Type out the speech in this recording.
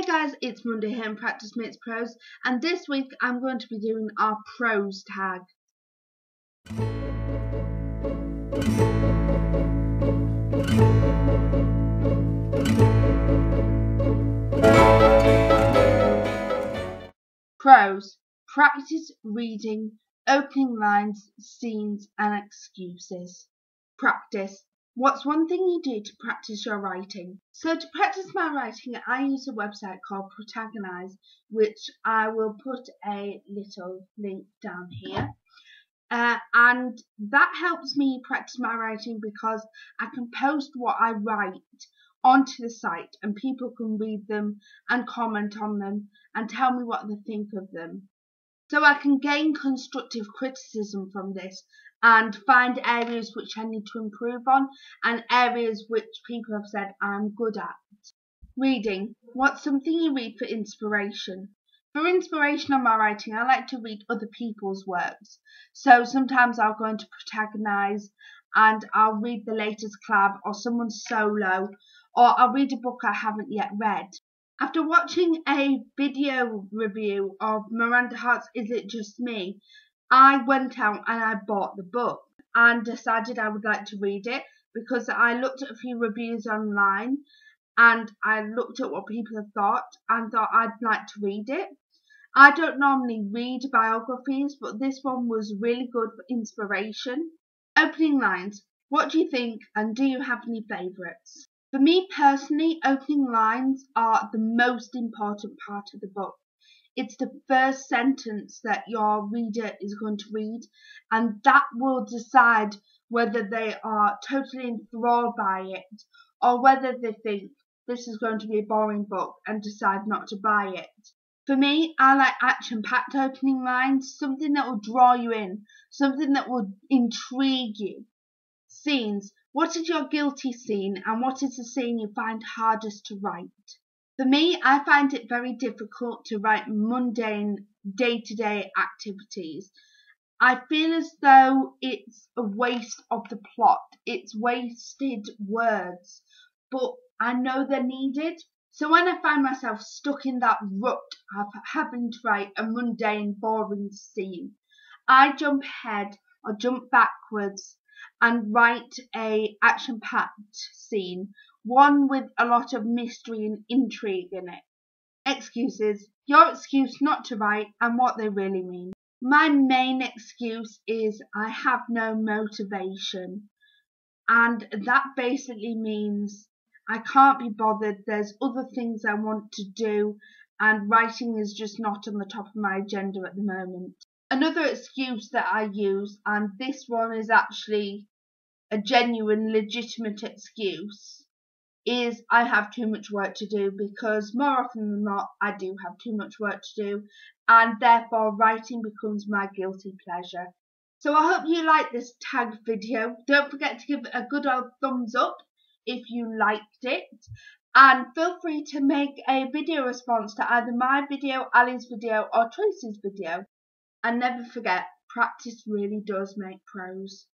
guys, it's Monday here in Practice Makes Prose, and this week I'm going to be doing our prose tag. Prose. Practice reading, opening lines, scenes and excuses. Practice. What's one thing you do to practice your writing? So to practice my writing, I use a website called Protagonize, which I will put a little link down here. And that helps me practice my writing because I can post what I write onto the site and people can read them and comment on them and tell me what they think of them. So I can gain constructive criticism from this and find areas which I need to improve on and areas which people have said I'm good at. Reading. What's something you read for inspiration? For inspiration on my writing, I like to read other people's works. So sometimes I'll go into Protagonize and I'll read the latest collab or someone's solo, or I'll read a book I haven't yet read. After watching a video review of Miranda Hart's Is It Just Me, I went out and I bought the book and decided I would like to read it because I looked at a few reviews online and I looked at what people have thought and thought I'd like to read it. I don't normally read biographies, but this one was really good for inspiration. Opening lines. What do you think, and do you have any favourites? For me personally, opening lines are the most important part of the book. It's the first sentence that your reader is going to read, and that will decide whether they are totally enthralled by it or whether they think this is going to be a boring book and decide not to buy it. For me, I like action-packed opening lines, something that will draw you in, something that will intrigue you. Scenes. What is your guilty scene and what is the scene you find hardest to write? For me, I find it very difficult to write mundane day-to-day activities. I feel as though it's a waste of the plot. It's wasted words, but I know they're needed. So when I find myself stuck in that rut of having to write a mundane, boring scene, I jump ahead or jump backwards and write a action-packed scene, one with a lot of mystery and intrigue in it. Excuses. Your excuse not to write and what they really mean. My main excuse is I have no motivation, and that basically means I can't be bothered, there's other things I want to do, and writing is just not on the top of my agenda at the moment. Another excuse that I use, and this one is actually a genuine, legitimate excuse, is I have too much work to do, because more often than not I do have too much work to do, and therefore writing becomes my guilty pleasure. So I hope you like this tag video. Don't forget to give it a good old thumbs up if you liked it, and feel free to make a video response to either my video, Ali's video or Tracy's video. And never forget, practice really does make prose.